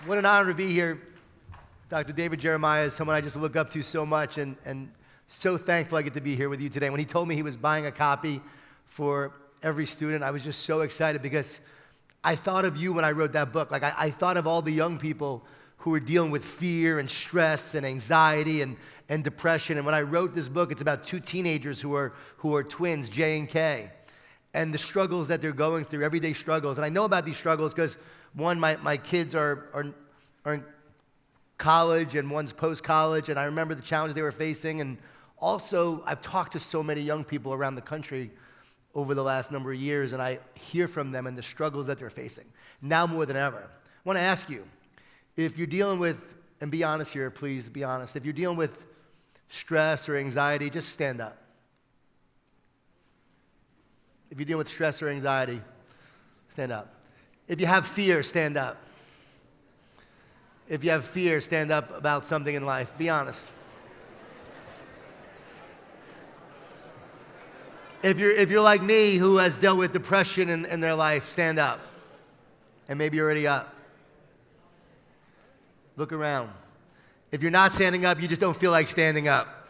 What an honor to be here. Dr. David Jeremiah is someone I just look up to so much, and so thankful I get to be here with you today. When he told me he was buying a copy for every student, I was just so excited because I thought of you when I wrote that book. Like I thought of all the young people who were dealing with fear and stress and anxiety and depression. And when I wrote this book, it's about two teenagers who are twins, J and K, and the struggles that they're going through, everyday struggles. And I know about these struggles because one, my kids are in college and one's post-college, and I remember the challenge they were facing. And also, I've talked to so many young people around the country over the last number of years, and I hear from them and the struggles that they're facing, now more than ever. I want to ask you, if you're dealing with, and be honest here, please be honest, if you're dealing with stress or anxiety, just stand up. If you're dealing with stress or anxiety, stand up. If you have fear, stand up. If you have fear, stand up about something in life. Be honest. If you're like me, who has dealt with depression in their life, stand up. And maybe you're already up. Look around. If you're not standing up, you just don't feel like standing up.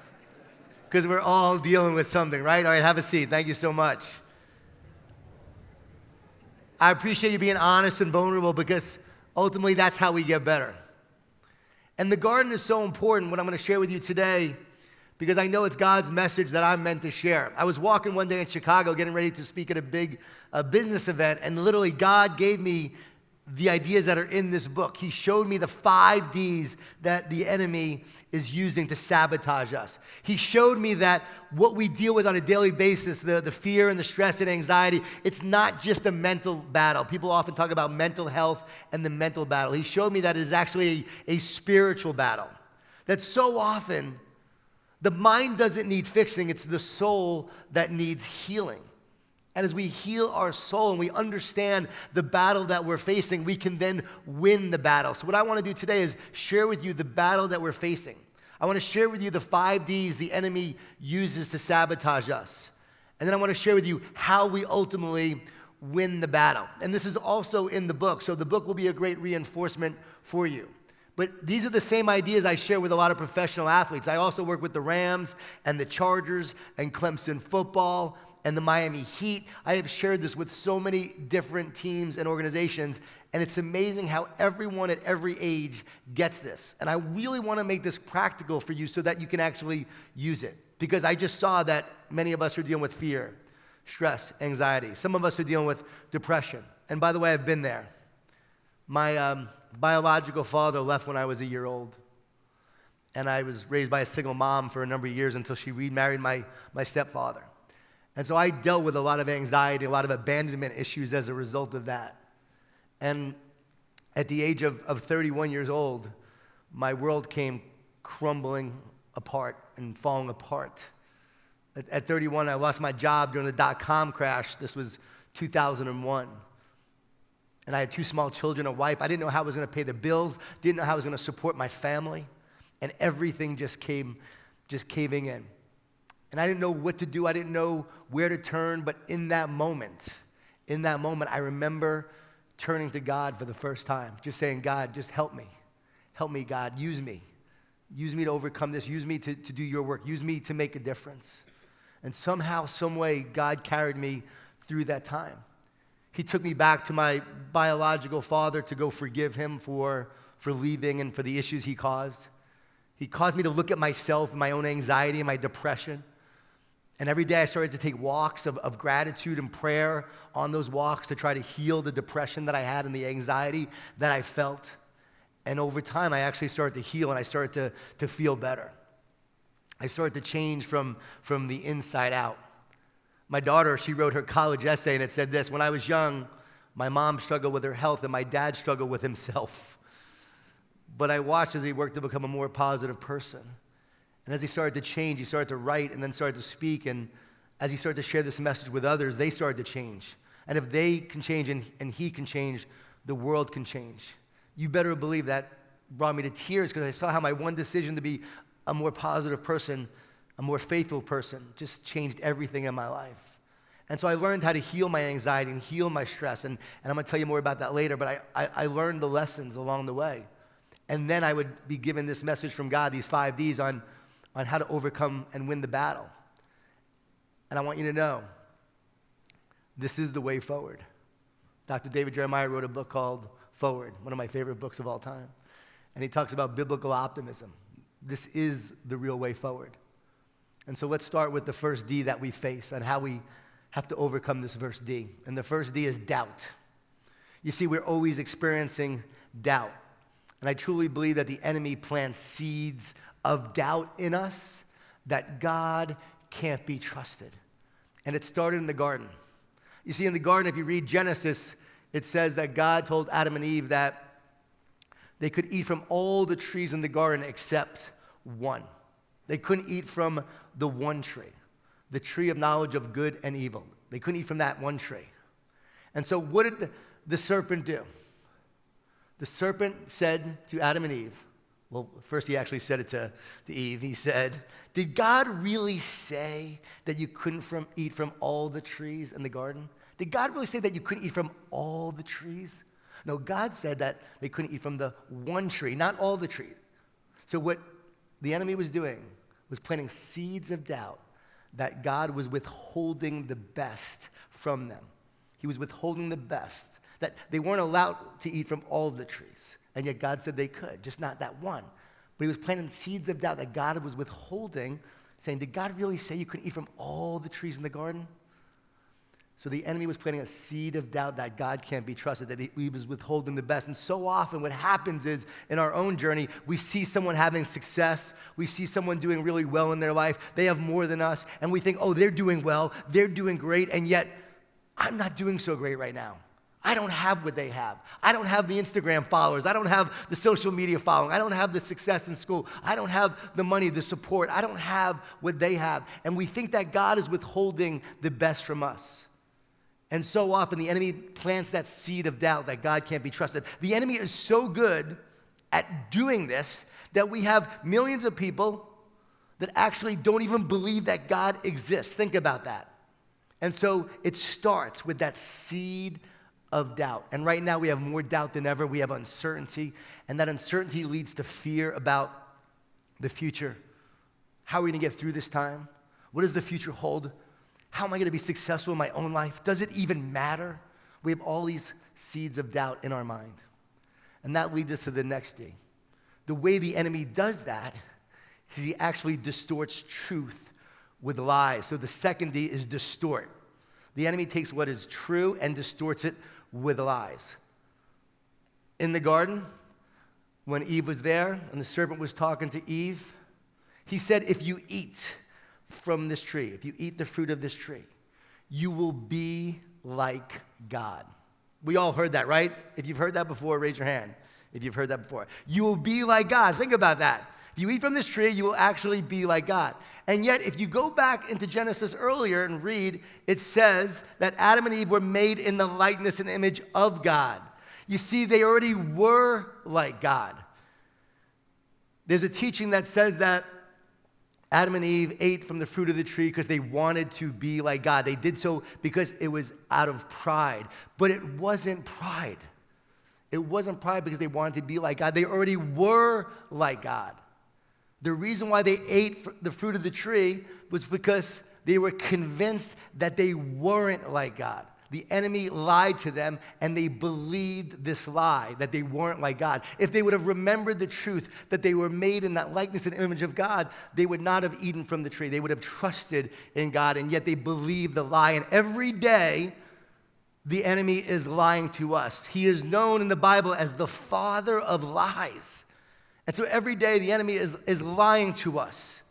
Because we're all dealing with something, right? All right, have a seat. Thank you so much. I appreciate you being honest and vulnerable because ultimately that's how we get better. And the garden is so important, what I'm going to share with you today, because I know it's God's message that I'm meant to share. I was walking one day in Chicago getting ready to speak at a big business event, and literally God gave me the ideas that are in this book. He showed me the 5 Ds that the enemy is using to sabotage us. He showed me that what we deal with on a daily basis, the fear and the stress and anxiety, it's not just a mental battle. People often talk about mental health and the mental battle. He showed me that it is actually a spiritual battle. That so often, the mind doesn't need fixing, it's the soul that needs healing. And as we heal our soul and we understand the battle that we're facing, we can then win the battle. So what I want to do today is share with you the battle that we're facing. I want to share with you the 5 Ds the enemy uses to sabotage us. And then I want to share with you how we ultimately win the battle. And this is also in the book, so the book will be a great reinforcement for you. But these are the same ideas I share with a lot of professional athletes. I also work with the Rams and the Chargers and Clemson football and the Miami Heat. I have shared this with so many different teams and organizations, and it's amazing how everyone at every age gets this. And I really want to make this practical for you so that you can actually use it, because I just saw that many of us are dealing with fear, stress, anxiety. Some of us are dealing with depression. And by the way, I've been there. My biological father left when I was a year old, and I was raised by a single mom for a number of years until she remarried my stepfather. And so I dealt with a lot of anxiety, a lot of abandonment issues as a result of that. And at the age of 31 years old, my world came crumbling apart and falling apart. At 31, I lost my job during the dot-com crash. This was 2001. And I had 2 small children, a wife. I didn't know how I was going to pay the bills, didn't know how I was going to support my family. And everything just caving in. And I didn't know what to do. I didn't know where to turn. But in that moment, I remember turning to God for the first time, just saying, God, just help me. Help me, God. Use me. Use me to overcome this. Use me to do your work. Use me to make a difference. And somehow, some way, God carried me through that time. He took me back to my biological father to go forgive him for leaving and for the issues he caused. He caused me to look at myself and my own anxiety and my depression. And every day I started to take walks of gratitude and prayer on those walks to try to heal the depression that I had and the anxiety that I felt. And over time, I actually started to heal and I started to feel better. I started to change from the inside out. My daughter, she wrote her college essay and it said this: when I was young, my mom struggled with her health and my dad struggled with himself. But I watched as he worked to become a more positive person. And as he started to change, he started to write and then started to speak. And as he started to share this message with others, they started to change. And if they can change and he can change, the world can change. You better believe that brought me to tears because I saw how my one decision to be a more positive person, a more faithful person, just changed everything in my life. And so I learned how to heal my anxiety and heal my stress. And I'm going to tell you more about that later, but I learned the lessons along the way. And then I would be given this message from God, these 5 Ds on how to overcome and win the battle. And I want you to know, this is the way forward. Dr. David Jeremiah wrote a book called Forward, one of my favorite books of all time. And he talks about biblical optimism. This is the real way forward. And so let's start with the first D that we face and how we have to overcome this first D. And the first D is doubt. You see, we're always experiencing doubt. And I truly believe that the enemy plants seeds of doubt in us that God can't be trusted. And it started in the garden. You see, in the garden, if you read Genesis, it says that God told Adam and Eve that they could eat from all the trees in the garden except one. They couldn't eat from the one tree, the tree of knowledge of good and evil. They couldn't eat from that one tree. And so what did the serpent do? The serpent said to Adam and Eve, well, first he actually said it to Eve. He said, did God really say that you couldn't eat from all the trees in the garden? Did God really say that you couldn't eat from all the trees? No, God said that they couldn't eat from the one tree, not all the trees. So what the enemy was doing was planting seeds of doubt that God was withholding the best from them. He was withholding the best, that they weren't allowed to eat from all the trees. And yet God said they could, just not that one. But he was planting seeds of doubt that God was withholding, saying, did God really say you couldn't eat from all the trees in the garden? So the enemy was planting a seed of doubt that God can't be trusted, that he was withholding the best. And so often what happens is, in our own journey, we see someone having success. We see someone doing really well in their life. They have more than us. And we think, oh, they're doing well. They're doing great. And yet, I'm not doing so great right now. I don't have what they have. I don't have the Instagram followers. I don't have the social media following. I don't have the success in school. I don't have the money, the support. I don't have what they have. And we think that God is withholding the best from us. And so often the enemy plants that seed of doubt that God can't be trusted. The enemy is so good at doing this that we have millions of people that actually don't even believe that God exists. Think about that. And so it starts with that seed of doubt. And right now we have more doubt than ever. We have uncertainty, and that uncertainty leads to fear about the future. How are we going to get through this time? What does the future hold? How am I going to be successful in my own life? Does it even matter? We have all these seeds of doubt in our mind. And that leads us to the next D. The way the enemy does that is he actually distorts truth with lies. So the second D is distort. The enemy takes what is true and distorts it with lies. In the garden, when Eve was there and the serpent was talking to Eve, he said, if you eat from this tree, if you eat the fruit of this tree, you will be like God. We all heard that, right? If you've heard that before, raise your hand. If you've heard that before. You will be like God. Think about that. If you eat from this tree, you will actually be like God. And yet, if you go back into Genesis earlier and read, it says that Adam and Eve were made in the likeness and image of God. You see, they already were like God. There's a teaching that says that Adam and Eve ate from the fruit of the tree because they wanted to be like God. They did so because it was out of pride. But it wasn't pride. It wasn't pride because they wanted to be like God. They already were like God. The reason why they ate the fruit of the tree was because they were convinced that they weren't like God. The enemy lied to them, and they believed this lie, that they weren't like God. If they would have remembered the truth that they were made in that likeness and image of God, they would not have eaten from the tree. They would have trusted in God, and yet they believed the lie. And every day, the enemy is lying to us. He is known in the Bible as the father of lies. And so every day, the enemy is lying to us,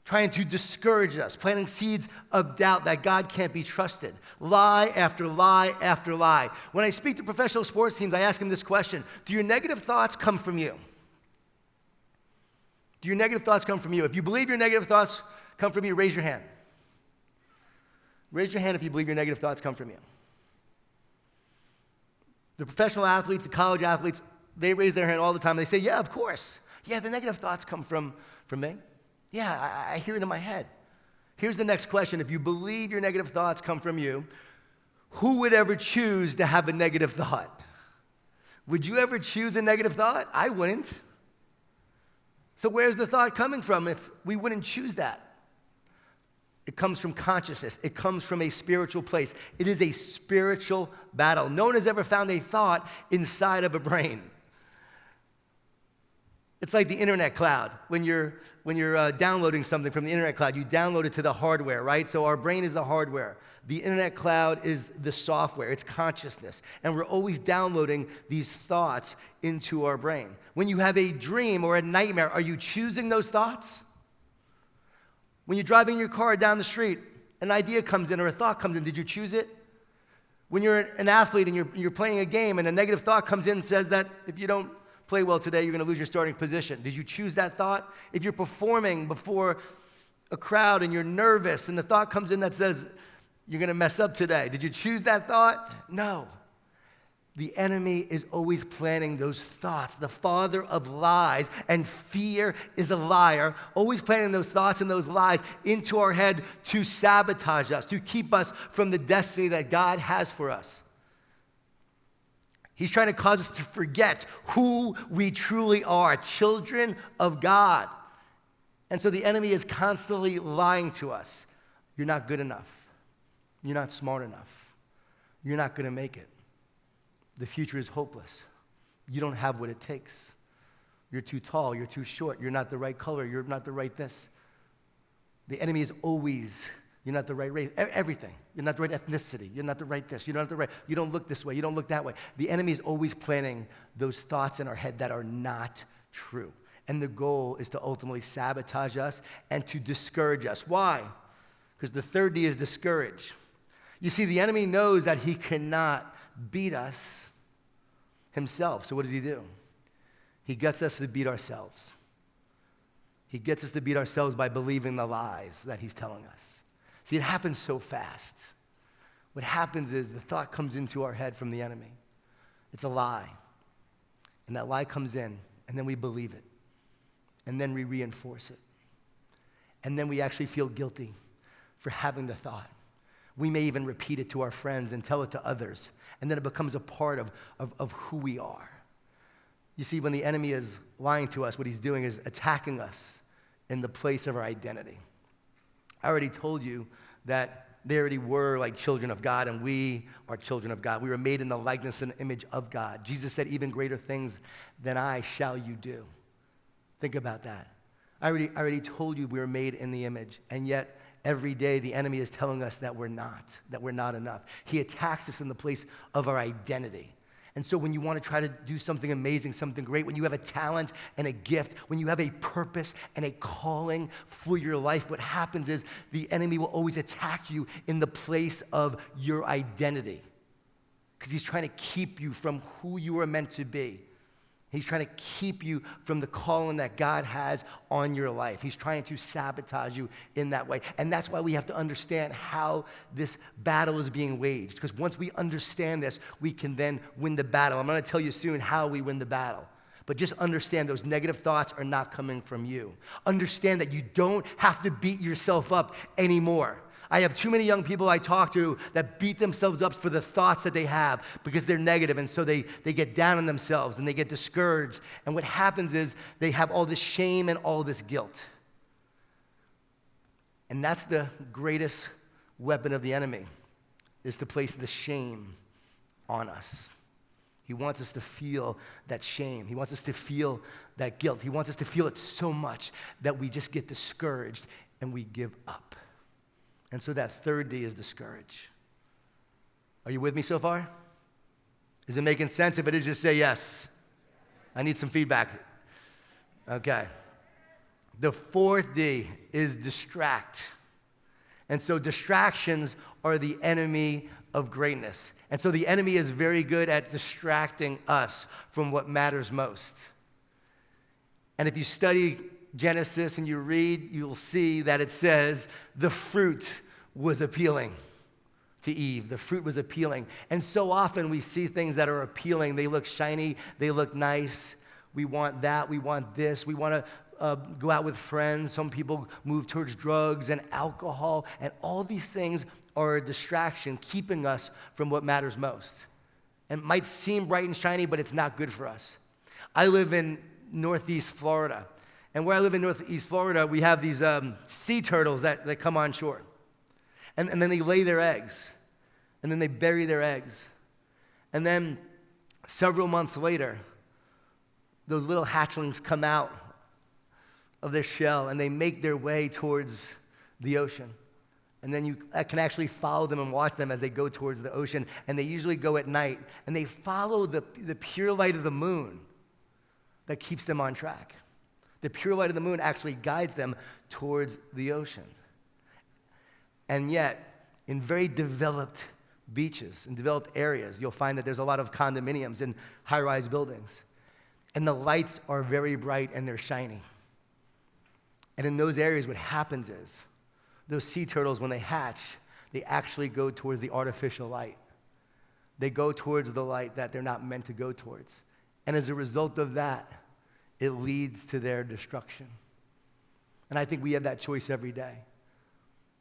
trying to discourage us, planting seeds of doubt that God can't be trusted. Lie after lie after lie. When I speak to professional sports teams, I ask them this question: do your negative thoughts come from you? Do your negative thoughts come from you? If you believe your negative thoughts come from you, raise your hand. Raise your hand if you believe your negative thoughts come from you. The professional athletes, the college athletes, they raise their hand all the time. They say, yeah, of course. Yeah, the negative thoughts come from me. Yeah, I hear it in my head. here's the next question. If you believe your negative thoughts come from you, who would ever choose to have a negative thought? Would you ever choose a negative thought? I wouldn't. So where's the thought coming from if we wouldn't choose that? It comes from consciousness. It comes from a spiritual place. It is a spiritual battle. No one has ever found a thought inside of a brain. It's like the internet cloud. When you're downloading something from the internet cloud, you download it to the hardware, right? So our brain is the hardware. The internet cloud is the software. It's consciousness. And we're always downloading these thoughts into our brain. When you have a dream or a nightmare, are you choosing those thoughts? When you're driving your car down the street, an idea comes in or a thought comes in, did you choose it? When you're an athlete and you're playing a game and a negative thought comes in and says that if you don't play well today, you're going to lose your starting position. Did you choose that thought? If you're performing before a crowd and you're nervous and the thought comes in that says you're going to mess up today, did you choose that thought? No. The enemy is always planting those thoughts. The father of lies, and fear is a liar, always planting those thoughts and those lies into our head to sabotage us, to keep us from the destiny that God has for us. He's trying to cause us to forget who we truly are, children of God. And so the enemy is constantly lying to us. You're not good enough. You're not smart enough. You're not going to make it. The future is hopeless. You don't have what it takes. You're too tall. You're too short. You're not the right color. You're not the right this. The enemy is always, you're not the right race. Everything. You're not the right ethnicity. You're not the right this. You're not the right, you don't look this way. You don't look that way. The enemy is always planting those thoughts in our head that are not true. And the goal is to ultimately sabotage us and to discourage us. Why? Because the third D is discourage. You see, the enemy knows that he cannot beat us himself. So what does he do? He gets us to beat ourselves. He gets us to beat ourselves by believing the lies that he's telling us. See, it happens so fast. What happens is the thought comes into our head from the enemy. It's a lie. And that lie comes in, and then we believe it. And then we reinforce it. And then we actually feel guilty for having the thought. We may even repeat it to our friends and tell it to others. And then it becomes a part of who we are. You see, when the enemy is lying to us, what he's doing is attacking us in the place of our identity. I already told you that they already were like children of God, and we are children of God. We were made in the likeness and image of God. Jesus said, even greater things than I shall you do. Think about that. I already told you we were made in the image, and yet every day the enemy is telling us that we're not enough. He attacks us in the place of our identity. And so when you want to try to do something amazing, something great, when you have a talent and a gift, when you have a purpose and a calling for your life, what happens is the enemy will always attack you in the place of your identity, because he's trying to keep you from who you are meant to be. He's trying to keep you from the calling that God has on your life. He's trying to sabotage you in that way. And that's why we have to understand how this battle is being waged. Because once we understand this, we can then win the battle. I'm going to tell you soon how we win the battle. But just understand those negative thoughts are not coming from you. Understand that you don't have to beat yourself up anymore. I have too many young people I talk to that beat themselves up for the thoughts that they have because they're negative, and so they get down on themselves and they get discouraged. And what happens is they have all this shame and all this guilt. And that's the greatest weapon of the enemy, is to place the shame on us. He wants us to feel that shame. He wants us to feel that guilt. He wants us to feel it so much that we just get discouraged and we give up. And so that third D is discourage. Are you with me so far? Is it making sense? If it is, just say yes. I need some feedback. Okay. The fourth D is distract. And so distractions are the enemy of greatness. And so the enemy is very good at distracting us from what matters most. And if you study Genesis and you read, you'll see that it says the fruit was appealing to Eve. The fruit was appealing. And so often we see things that are appealing. They look shiny. They look nice. We want that. We want this. We want go out with friends. Some people move towards drugs and alcohol. And all these things are a distraction, keeping us from what matters most. And it might seem bright and shiny, but it's not good for us. I live in Northeast Florida. And where I live in Northeast Florida, we have these sea turtles that come on shore. And then they lay their eggs. And then they bury their eggs. And then several months later, those little hatchlings come out of their shell and they make their way towards the ocean. And then you can actually follow them and watch them as they go towards the ocean. And they usually go at night. And they follow the pure light of the moon that keeps them on track. The pure light of the moon actually guides them towards the ocean. And yet, in very developed beaches, in developed areas, you'll find that there's a lot of condominiums and high-rise buildings. And the lights are very bright and they're shiny. And in those areas, what happens is, those sea turtles, when they hatch, they actually go towards the artificial light. They go towards the light that they're not meant to go towards. And as a result of that, it leads to their destruction. And I think we have that choice every day.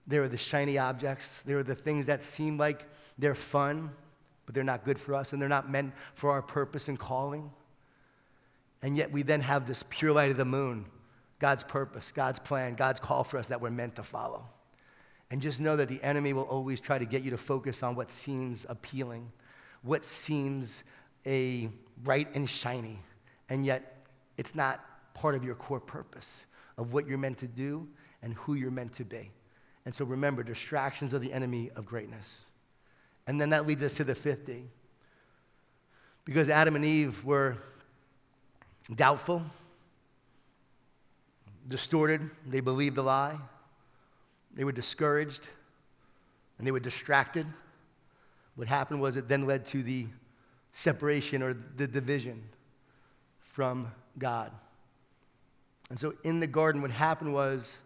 There are the shiny objects. There are the things that seem like they're fun, but they're not good for us, and they're not meant for our purpose and calling. And yet we then have this pure light of the moon, God's purpose, God's plan, God's call for us that we're meant to follow. And just know that the enemy will always try to get you to focus on what seems appealing, what seems bright and shiny, and yet it's not part of your core purpose of what you're meant to do and who you're meant to be. And so remember, distractions are the enemy of greatness. And then that leads us to the fifth D. Because Adam and Eve were doubtful, distorted, they believed the lie, they were discouraged, and they were distracted. What happened was it then led to the separation or the division from God. And so in the garden, what happened was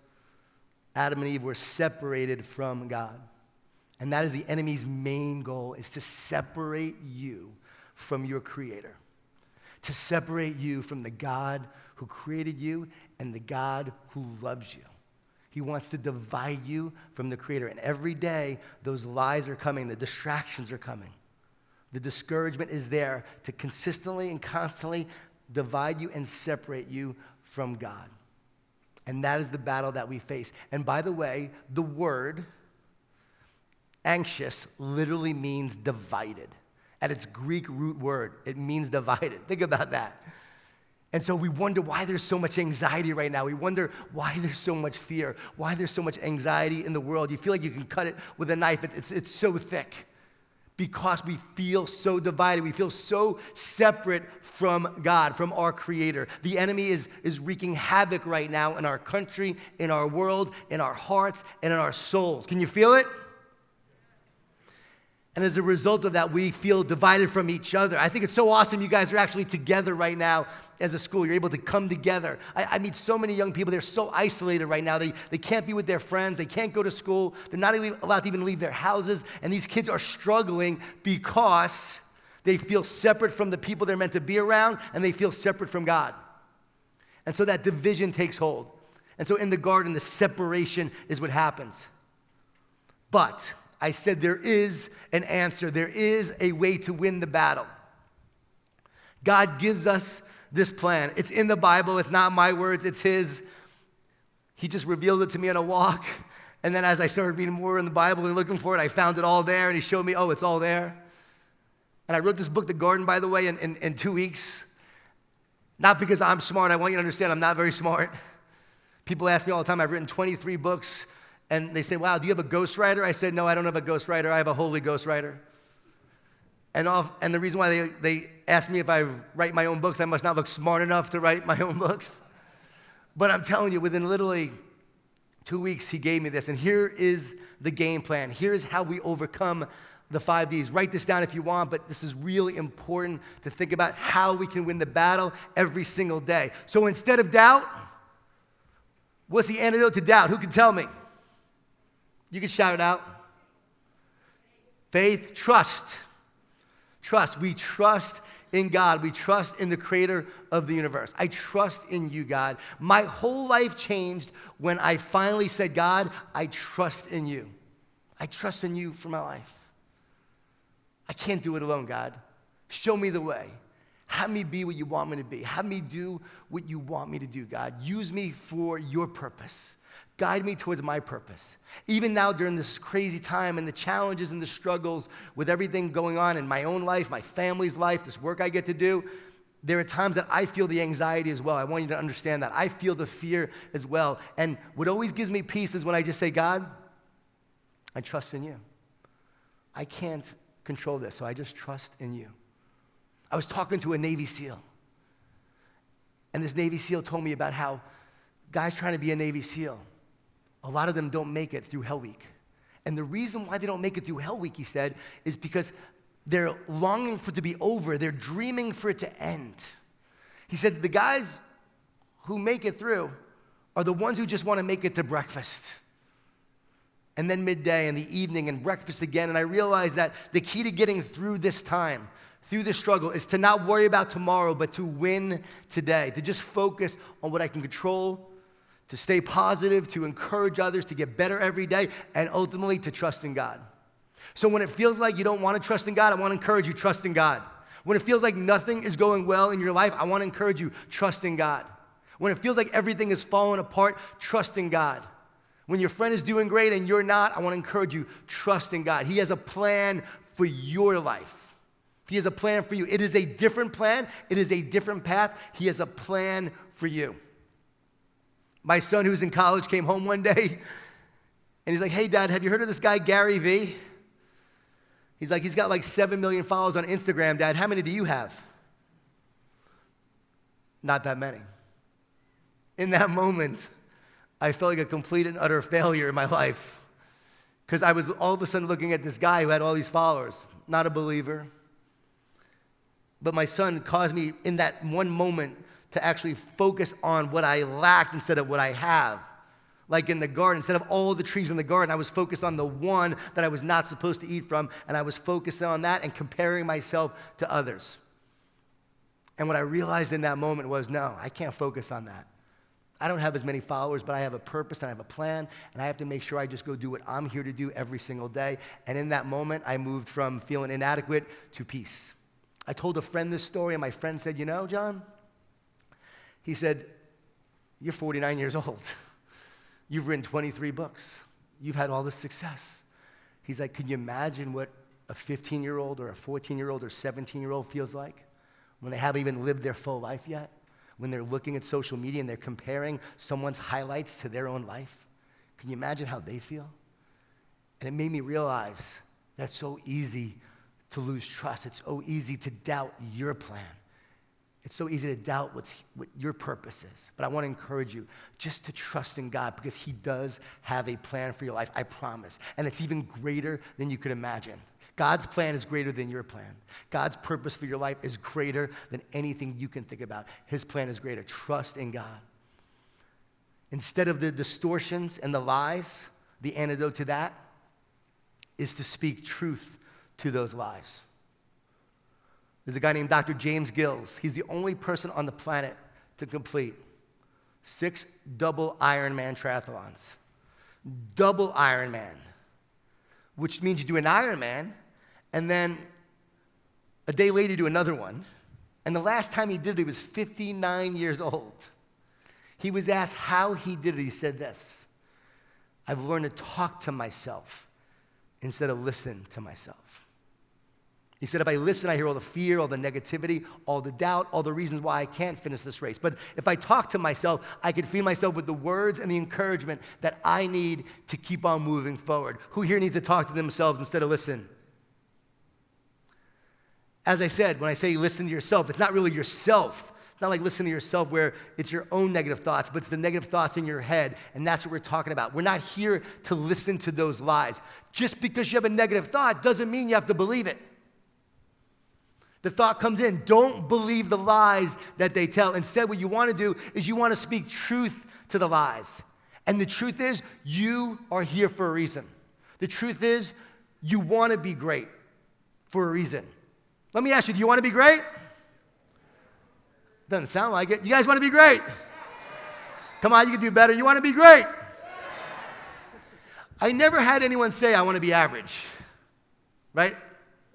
Adam and Eve were separated from God. And that is the enemy's main goal, is to separate you from your Creator, to separate you from the God who created you and the God who loves you. He wants to divide you from the Creator. And every day, those lies are coming, the distractions are coming. The discouragement is there to consistently and constantly divide you and separate you from God. And that is the battle that we face. And by the way, the word anxious literally means divided. At its Greek root word, it means divided. Think about that. And so we wonder why there's so much anxiety right now. We wonder why there's so much fear, why there's so much anxiety in the world. You feel like you can cut it with a knife. It's so thick because we feel so divided. We feel so separate from God, from our Creator. The enemy is wreaking havoc right now in our country, in our world, in our hearts, and in our souls. Can you feel it? And as a result of that, we feel divided from each other. I think it's so awesome you guys are actually together right now as a school. You're able to come together. I meet so many young people. They're so isolated right now. They can't be with their friends. They can't go to school. They're not even allowed to even leave their houses. And these kids are struggling because they feel separate from the people they're meant to be around, and they feel separate from God. And so that division takes hold. And so in the garden, the separation is what happens. But I said there is an answer. There is a way to win the battle. God gives us this plan. It's in the Bible. It's not my words. It's His. He just revealed it to me on a walk. And then as I started reading more in the Bible and looking for it, I found it all there. And He showed me, oh, it's all there. And I wrote this book, The Garden, by the way, in 2 weeks. Not because I'm smart. I want you to understand I'm not very smart. People ask me all the time, I've written 23 books. And they say, wow, do you have a ghostwriter? I said, no, I don't have a ghostwriter. I have a holy ghostwriter. And the reason why they ask me if I write my own books, I must not look smart enough to write my own books. But I'm telling you, within literally 2 weeks, He gave me this. And here is the game plan. Here's how we overcome the 5 Ds. Write this down if you want, but this is really important to think about how we can win the battle every single day. So instead of doubt, what's the antidote to doubt? Who can tell me? You can shout it out. Faith, trust. Trust. We trust in God. We trust in the creator of the universe. I trust in you, God. My whole life changed when I finally said, God, I trust in you. I trust in you for my life. I can't do it alone, God. Show me the way. Have me be what you want me to be. Have me do what you want me to do, God. Use me for your purpose. Guide me towards my purpose. Even now during this crazy time and the challenges and the struggles with everything going on in my own life, my family's life, this work I get to do, there are times that I feel the anxiety as well. I want you to understand that. I feel the fear as well. And what always gives me peace is when I just say, God, I trust in you. I can't control this, so I just trust in you. I was talking to a Navy SEAL, and this Navy SEAL told me about how guys trying to be a Navy SEAL, a lot of them don't make it through Hell Week. And the reason why they don't make it through Hell Week, he said, is because they're longing for it to be over. They're dreaming for it to end. He said the guys who make it through are the ones who just want to make it to breakfast. And then midday and the evening and breakfast again. And I realized that the key to getting through this time, through this struggle, is to not worry about tomorrow, but to win today, to just focus on what I can control, to stay positive, to encourage others, to get better every day, and ultimately to trust in God. So when it feels like you don't want to trust in God, I want to encourage you, trust in God. When it feels like nothing is going well in your life, I want to encourage you, trust in God. When it feels like everything is falling apart, trust in God. When your friend is doing great and you're not, I want to encourage you, trust in God. He has a plan for your life. He has a plan for you. It is a different plan. It is a different path. He has a plan for you. My son, who's in college, came home one day, and he's like, hey, Dad, have you heard of this guy, Gary Vee? He's like, he's got like 7 million followers on Instagram, Dad. How many do you have? Not that many. In that moment, I felt like a complete and utter failure in my life because I was all of a sudden looking at this guy who had all these followers, not a believer. But my son caused me in that one moment to actually focus on what I lacked instead of what I have. Like in the garden, instead of all the trees in the garden, I was focused on the one that I was not supposed to eat from, and I was focused on that and comparing myself to others. And what I realized in that moment was, no, I can't focus on that. I don't have as many followers, but I have a purpose and I have a plan, and I have to make sure I just go do what I'm here to do every single day. And in that moment, I moved from feeling inadequate to peace. I told a friend this story, and my friend said, you know, John, he said, you're 49 years old. You've written 23 books. You've had all this success. He's like, can you imagine what a 15-year-old or a 14-year-old or 17-year-old feels like when they haven't even lived their full life yet? When they're looking at social media and they're comparing someone's highlights to their own life? Can you imagine how they feel? And it made me realize that it's so easy to lose trust. It's so easy to doubt your plan. It's so easy to doubt what your purpose is. But I want to encourage you just to trust in God because he does have a plan for your life, I promise. And it's even greater than you could imagine. God's plan is greater than your plan. God's purpose for your life is greater than anything you can think about. His plan is greater. Trust in God. Instead of the distortions and the lies, the antidote to that is to speak truth to those lies. There's a guy named Dr. James Gills. He's the only person on the planet to complete 6 double Ironman triathlons. Double Ironman, which means you do an Ironman, and then a day later you do another one. And the last time he did it, he was 59 years old. He was asked how he did it. He said this: I've learned to talk to myself instead of listen to myself. He said, if I listen, I hear all the fear, all the negativity, all the doubt, all the reasons why I can't finish this race. But if I talk to myself, I can feed myself with the words and the encouragement that I need to keep on moving forward. Who here needs to talk to themselves instead of listen? As I said, when I say listen to yourself, it's not really yourself. It's not like listen to yourself where it's your own negative thoughts, but it's the negative thoughts in your head, and that's what we're talking about. We're not here to listen to those lies. Just because you have a negative thought doesn't mean you have to believe it. The thought comes in. Don't believe the lies that they tell. Instead, what you want to do is you want to speak truth to the lies. And the truth is, you are here for a reason. The truth is, you want to be great for a reason. Let me ask you, do you want to be great? Doesn't sound like it. You guys want to be great? Come on, you can do better. You want to be great? I never had anyone say, I want to be average, right?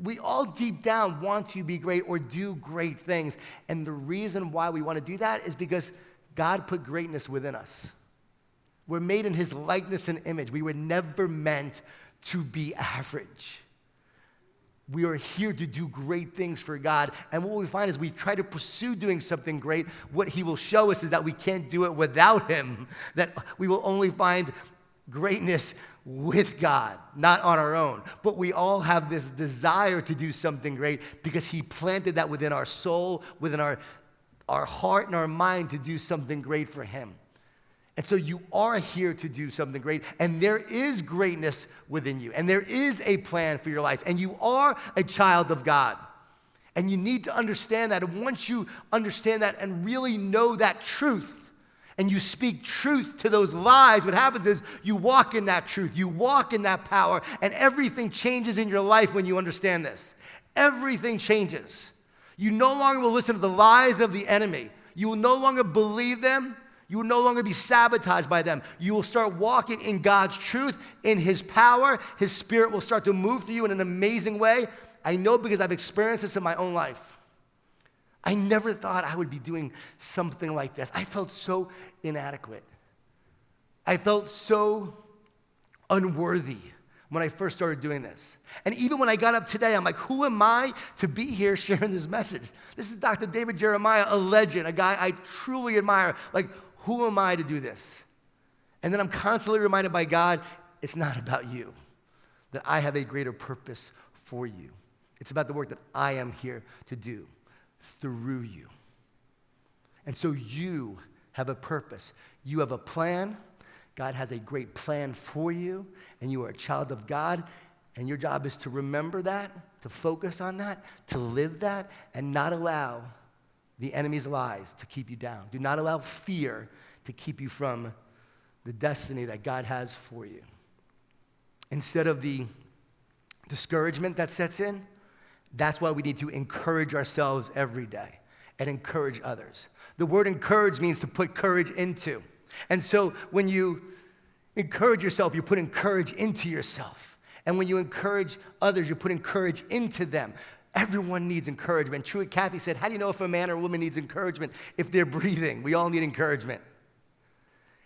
We all deep down want to be great or do great things. And the reason why we want to do that is because God put greatness within us. We're made in his likeness and image. We were never meant to be average. We are here to do great things for God. And what we find is we try to pursue doing something great. What he will show us is that we can't do it without him, that we will only find greatness with God, not on our own. But we all have this desire to do something great because he planted that within our soul, within our heart and our mind to do something great for him. And so you are here to do something great, and there is greatness within you, and there is a plan for your life, and you are a child of God. And you need to understand that, and once you understand that and really know that truth, and you speak truth to those lies, what happens is you walk in that truth, you walk in that power, and everything changes in your life when you understand this. Everything changes. You no longer will listen to the lies of the enemy. You will no longer believe them. You will no longer be sabotaged by them. You will start walking in God's truth, in his power. His spirit will start to move through you in an amazing way. I know because I've experienced this in my own life. I never thought I would be doing something like this. I felt so inadequate. I felt so unworthy when I first started doing this. And even when I got up today, I'm like, who am I to be here sharing this message? This is Dr. David Jeremiah, a legend, a guy I truly admire. Like, who am I to do this? And then I'm constantly reminded by God, it's not about you, that I have a greater purpose for you. It's about the work that I am here to do through you. And so you have a purpose. You have a plan. God has a great plan for you, and you are a child of God, and your job is to remember that, to focus on that, to live that, and not allow the enemy's lies to keep you down. Do not allow fear to keep you from the destiny that God has for you. Instead of the discouragement that sets in, that's why we need to encourage ourselves every day and encourage others. The word encourage means to put courage into. And so when you encourage yourself, you're putting courage into yourself. And when you encourage others, you're putting courage into them. Everyone needs encouragement. Truett Cathy said, how do you know if a man or a woman needs encouragement? If they're breathing. We all need encouragement.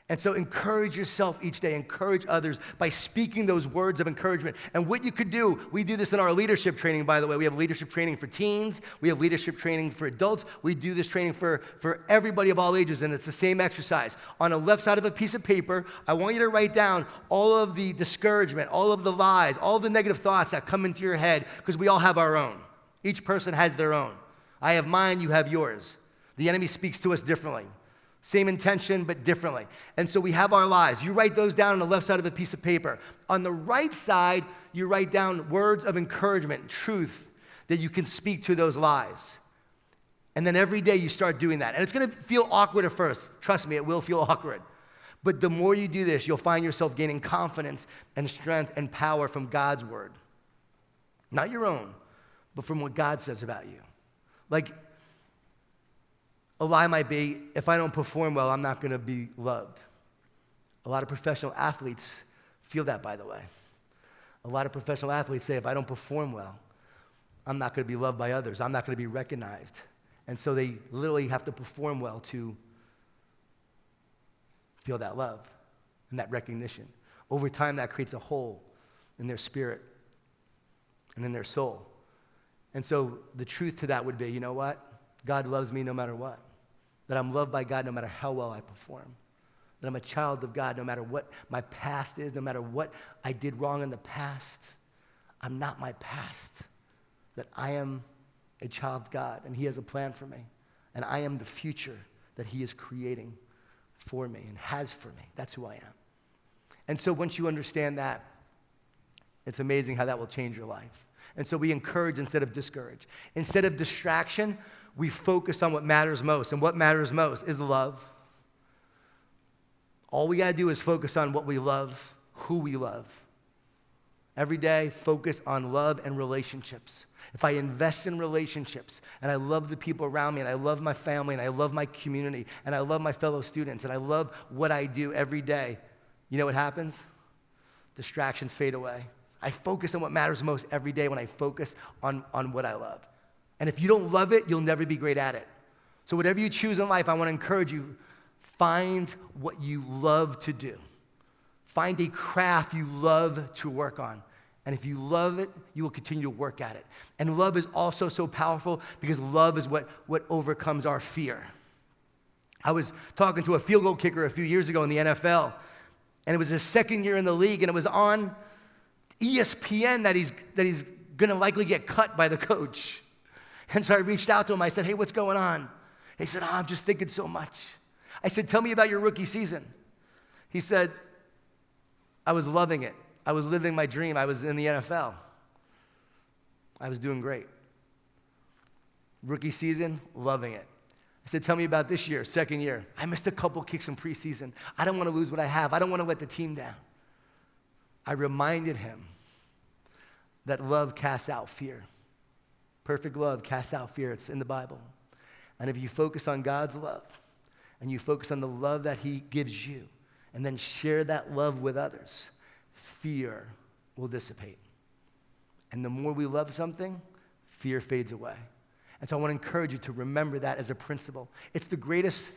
And so encourage yourself each day. Encourage others by speaking those words of encouragement. And what you could do, we do this in our leadership training, by the way. We have leadership training for teens. We have leadership training for adults. We do this training for everybody of all ages, and it's the same exercise. On the left side of a piece of paper, I want you to write down all of the discouragement, all of the lies, all the negative thoughts that come into your head, because we all have our own. Each person has their own. I have mine, you have yours. The enemy speaks to us differently. Same intention, but differently. And so we have our lies. You write those down on the left side of a piece of paper. On the right side, you write down words of encouragement, truth, that you can speak to those lies. And then every day you start doing that. And it's going to feel awkward at first. Trust me, it will feel awkward. But the more you do this, you'll find yourself gaining confidence and strength and power from God's word. Not your own, but from what God says about you. Like, a lie might be, if I don't perform well, I'm not going to be loved. A lot of professional athletes feel that, by the way. A lot of professional athletes say, if I don't perform well, I'm not going to be loved by others. I'm not going to be recognized. And so they literally have to perform well to feel that love and that recognition. Over time, that creates a hole in their spirit and in their soul. And so the truth to that would be, you know what? God loves me no matter what. That I'm loved by God no matter how well I perform. That I'm a child of God no matter what my past is, no matter what I did wrong in the past. I'm not my past. That I am a child of God and he has a plan for me. And I am the future that he is creating for me and has for me. That's who I am. And so once you understand that, it's amazing how that will change your life. And so we encourage instead of discourage. Instead of distraction, we focus on what matters most. And what matters most is love. All we got to do is focus on what we love, who we love. Every day, focus on love and relationships. if I invest in relationships, and I love the people around me, and I love my family, and I love my community, and I love my fellow students, and I love what I do every day, you know what happens? Distractions fade away. I focus on what matters most every day when I focus on what I love. And if you don't love it, you'll never be great at it. So whatever you choose in life, I want to encourage you, find what you love to do. Find a craft you love to work on. And if you love it, you will continue to work at it. And love is also so powerful because love is what overcomes our fear. I was talking to a field goal kicker a few years ago in the NFL, and it was his second year in the league, and it was on ESPN that he's going to likely get cut by the coach. And so I reached out to him. I said, hey, what's going on? He said, I'm just thinking so much. I said, tell me about your rookie season. He said, I was loving it. I was living my dream. I was in the NFL. I was doing great. Rookie season, loving it. I said, tell me about this year, second year. I missed a couple kicks in preseason. I don't want to lose what I have. I don't want to let the team down. I reminded him that love casts out fear. Perfect love casts out fear. It's in the Bible. And if you focus on God's love, and you focus on the love that he gives you, and then share that love with others, fear will dissipate. And the more we love something, fear fades away. And so I want to encourage you to remember that as a principle. It's the greatest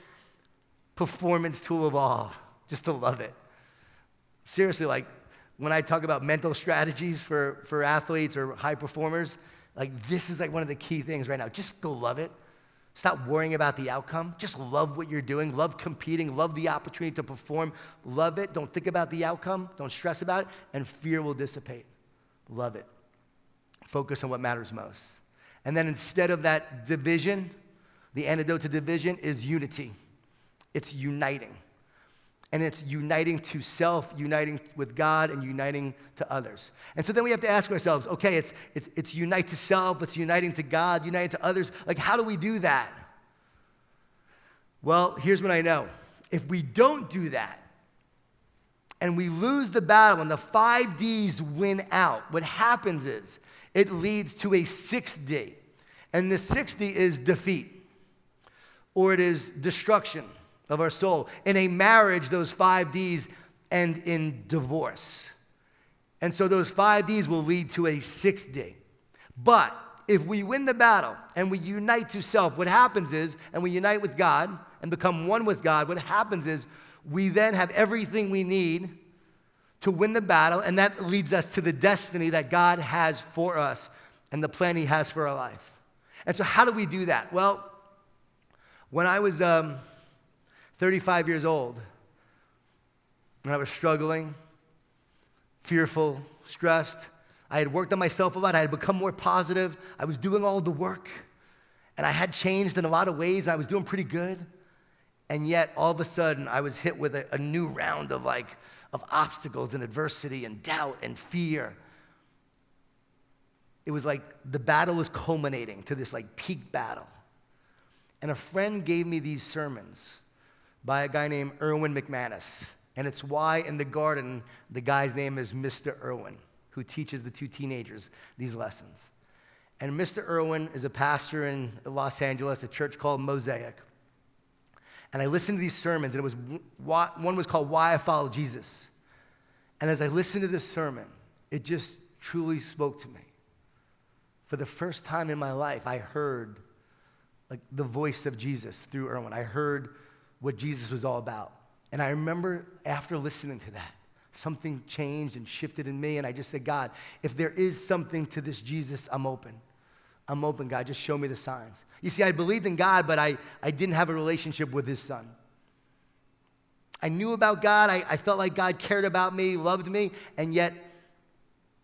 performance tool of all, just to love it. Seriously, like when I talk about mental strategies for athletes or high performers, like this is like one of the key things right now. Just go love it. Stop worrying about the outcome. Just love what you're doing. Love competing. Love the opportunity to perform. Love it. Don't think about the outcome. Don't stress about it. And fear will dissipate. Love it. Focus on what matters most. And then instead of that division, the antidote to division is unity. It's uniting. And it's uniting to self, uniting with God, and uniting to others. And so then we have to ask ourselves, okay, it's unite to self, it's uniting to God, uniting to others. Like, how do we do that? Well, here's what I know. If we don't do that, and we lose the battle, and the 5 Ds win out, what happens is it leads to a 6th D. And the 6th D is defeat, or it is destruction of our soul. In a marriage, those 5 Ds end in divorce. And so those 5 Ds will lead to a 6th D. But if we win the battle and we unite to self, what happens is, and we unite with God and become one with God, what happens is we then have everything we need to win the battle, and that leads us to the destiny that God has for us and the plan he has for our life. And so how do we do that? Well, when I was 35 years old, and I was struggling, fearful, stressed. I had worked on myself a lot. I had become more positive. I was doing all the work, and I had changed in a lot of ways. I was doing pretty good, and yet all of a sudden, I was hit with a new round of obstacles and adversity and doubt and fear. It was like the battle was culminating to this peak battle. And a friend gave me these sermons by a guy named Erwin McManus. And it's why in the garden, the guy's name is Mr. Irwin, who teaches the 2 teenagers these lessons. And Mr. Irwin is a pastor in Los Angeles, a church called Mosaic. And I listened to these sermons, and one was called Why I Follow Jesus. And as I listened to this sermon, it just truly spoke to me. For the first time in my life, I heard the voice of Jesus through Irwin. I heard what Jesus was all about. And I remember after listening to that, something changed and shifted in me, and I just said, God, if there is something to this Jesus, I'm open. I'm open, God. Just show me the signs. You see, I believed in God, but I didn't have a relationship with his son. I knew about God. I felt like God cared about me, loved me, and yet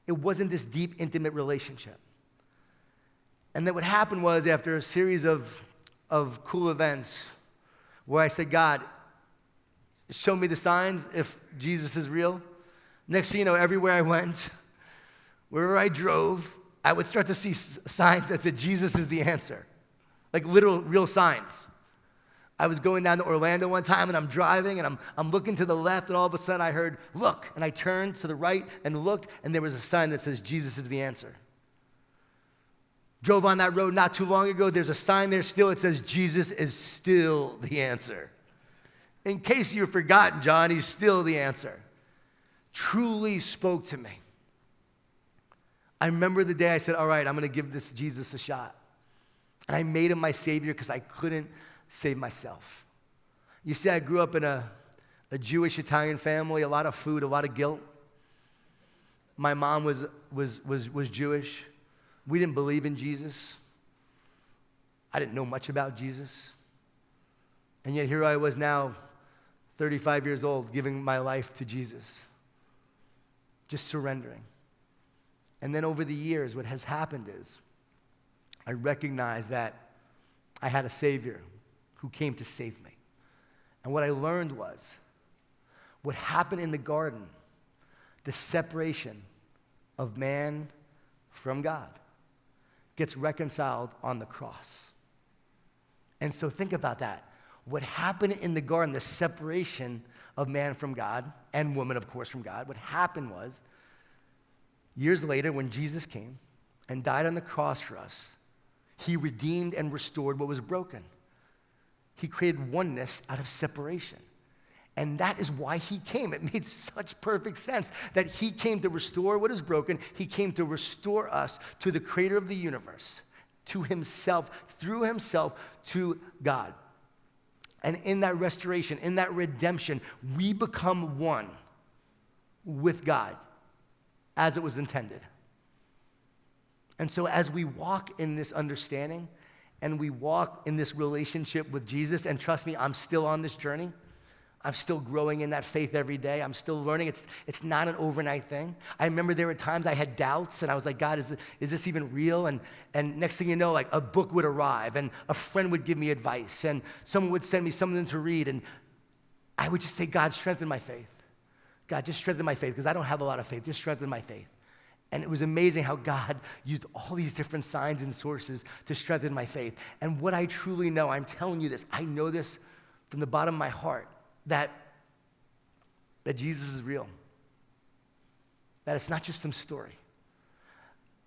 it wasn't this deep, intimate relationship. And then what happened was, after a series of cool events where I said, God, show me the signs if Jesus is real. Next thing you know, everywhere I went, wherever I drove, I would start to see signs that said Jesus is the answer. Literal, real signs. I was going down to Orlando one time, and I'm driving, and I'm looking to the left, and all of a sudden I heard, look, and I turned to the right and looked, and there was a sign that says Jesus is the answer. Drove on that road not too long ago. There's a sign there still. It says, Jesus is still the answer. In case you've forgotten, John, he's still the answer. Truly spoke to me. I remember the day I said, all right, I'm going to give this Jesus a shot. And I made him my Savior because I couldn't save myself. You see, I grew up in a Jewish Italian family, a lot of food, a lot of guilt. My mom was Jewish. We didn't believe in Jesus. I didn't know much about Jesus. And yet here I was now, 35 years old, giving my life to Jesus. Just surrendering. And then over the years, what has happened is I recognized that I had a Savior who came to save me. And what I learned was what happened in the garden, the separation of man from God, gets reconciled on the cross. And so think about that. What happened in the garden, the separation of man from God, and woman, of course, from God, what happened was, years later, when Jesus came and died on the cross for us, he redeemed and restored what was broken. He created oneness out of separation. And that is why he came. It made such perfect sense that he came to restore what is broken. He came to restore us to the creator of the universe, to himself, through himself, to God. And in that restoration, in that redemption, we become one with God as it was intended. And so as we walk in this understanding and we walk in this relationship with Jesus, and trust me, I'm still on this journey. I'm still growing in that faith every day. I'm still learning. It's not an overnight thing. I remember there were times I had doubts, and I was like, God, is this even real? And next thing you know, like a book would arrive, and a friend would give me advice, and someone would send me something to read, and I would just say, God, strengthen my faith. God, just strengthen my faith, because I don't have a lot of faith. Just strengthen my faith. And it was amazing how God used all these different signs and sources to strengthen my faith. And what I truly know, I'm telling you this, I know this from the bottom of my heart, that Jesus is real. That it's not just some story.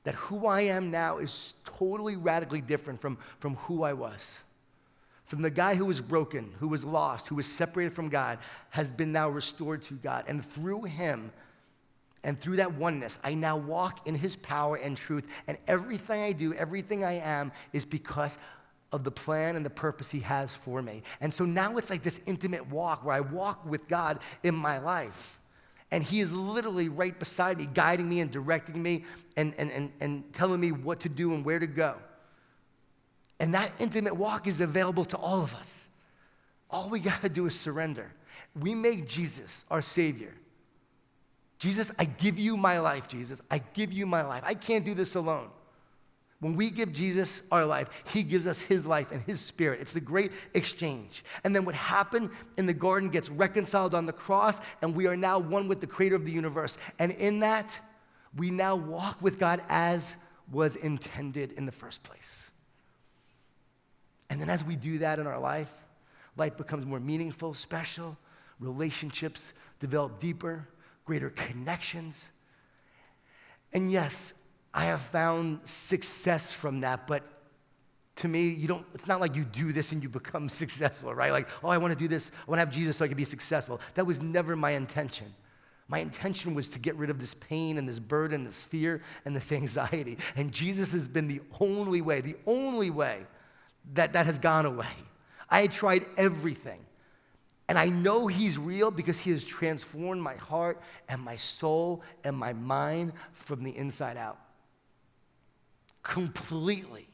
That who I am now is totally radically different from who I was. From the guy who was broken, who was lost, who was separated from God, has been now restored to God. And through him, and through that oneness, I now walk in his power and truth. And everything I do, everything I am, is because of the plan and the purpose he has for me. And so now it's like this intimate walk where I walk with God in my life. And he is literally right beside me, guiding me and directing me and telling me what to do and where to go. And that intimate walk is available to all of us. All we got to do is surrender. We make Jesus our Savior. Jesus, I give you my life, Jesus. I give you my life. I can't do this alone. When we give Jesus our life, he gives us his life and his spirit. It's the great exchange. And then what happened in the garden gets reconciled on the cross, and we are now one with the creator of the universe. And in that, we now walk with God as was intended in the first place. And then as we do that in our life becomes more meaningful, special, relationships develop deeper, greater connections. And yes, I have found success from that, but to me, it's not like you do this and you become successful, right? Like, oh, I want to do this, I want to have Jesus so I can be successful. That was never my intention. My intention was to get rid of this pain and this burden, this fear and this anxiety. And Jesus has been the only way that has gone away. I had tried everything. And I know he's real because he has transformed my heart and my soul and my mind from the inside out. Completely.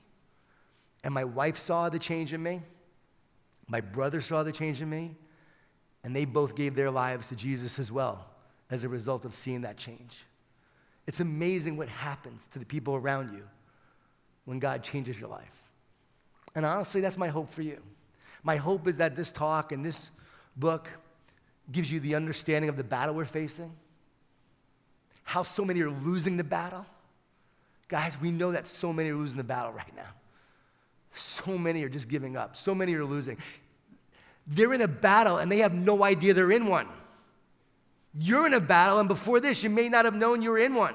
And my wife saw the change in me. My brother saw the change in me. And they both gave their lives to Jesus as well as a result of seeing that change. It's amazing what happens to the people around you when God changes your life. And honestly, that's my hope for you. My hope is that this talk and this book gives you the understanding of the battle we're facing, how so many are losing the battle. Guys, we know that so many are losing the battle right now. So many are just giving up. So many are losing. They're in a battle and they have no idea they're in one. You're in a battle, and before this, you may not have known you were in one.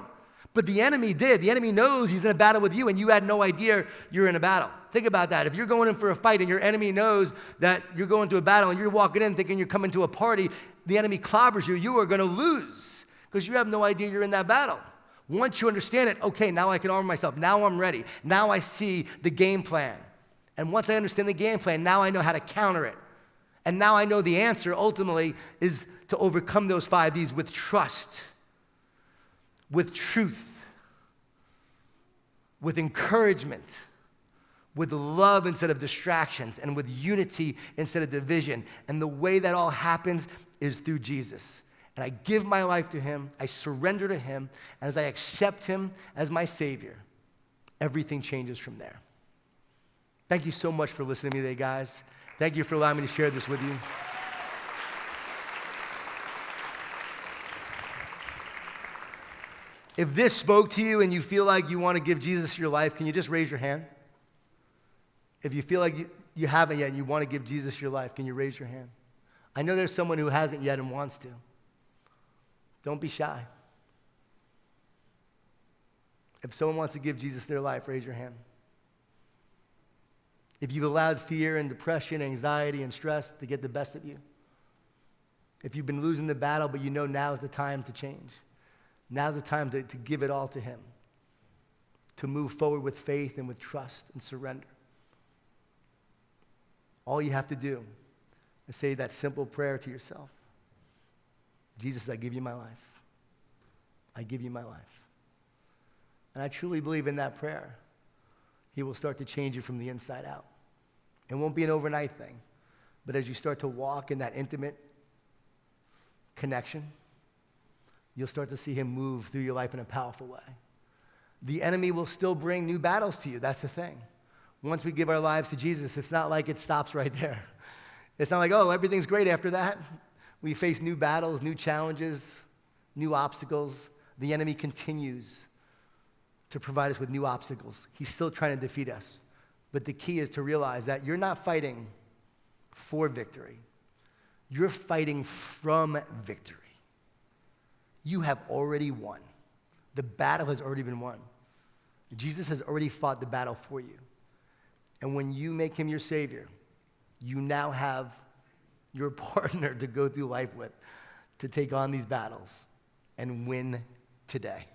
But the enemy did. The enemy knows he's in a battle with you, and you had no idea you're in a battle. Think about that. If you're going in for a fight and your enemy knows that you're going to a battle and you're walking in thinking you're coming to a party, the enemy clobbers you, you are going to lose because you have no idea you're in that battle. Once you understand it, okay, now I can arm myself. Now I'm ready. Now I see the game plan. And once I understand the game plan, now I know how to counter it. And now I know the answer ultimately is to overcome those 5 Ds with trust, with truth, with encouragement, with love instead of distractions, and with unity instead of division. And the way that all happens is through Jesus. And I give my life to him, I surrender to him, and as I accept him as my Savior, everything changes from there. Thank you so much for listening to me today, guys. Thank you for allowing me to share this with you. If this spoke to you and you feel like you want to give Jesus your life, can you just raise your hand? If you feel like you haven't yet and you want to give Jesus your life, can you raise your hand? I know there's someone who hasn't yet and wants to. Don't be shy. If someone wants to give Jesus their life, raise your hand. If you've allowed fear and depression, anxiety and stress to get the best of you. If you've been losing the battle, but you know now's the time to change. Now's the time to give it all to him. To move forward with faith and with trust and surrender. All you have to do is say that simple prayer to yourself. Jesus, I give you my life. I give you my life. And I truly believe in that prayer, he will start to change you from the inside out. It won't be an overnight thing, but as you start to walk in that intimate connection, you'll start to see him move through your life in a powerful way. The enemy will still bring new battles to you. That's the thing. Once we give our lives to Jesus, it's not like it stops right there. It's not like, oh, everything's great after that. We face new battles, new challenges, new obstacles. The enemy continues to provide us with new obstacles. He's still trying to defeat us. But the key is to realize that you're not fighting for victory. You're fighting from victory. You have already won. The battle has already been won. Jesus has already fought the battle for you. And when you make him your Savior, you now have your partner to go through life with, to take on these battles and win today.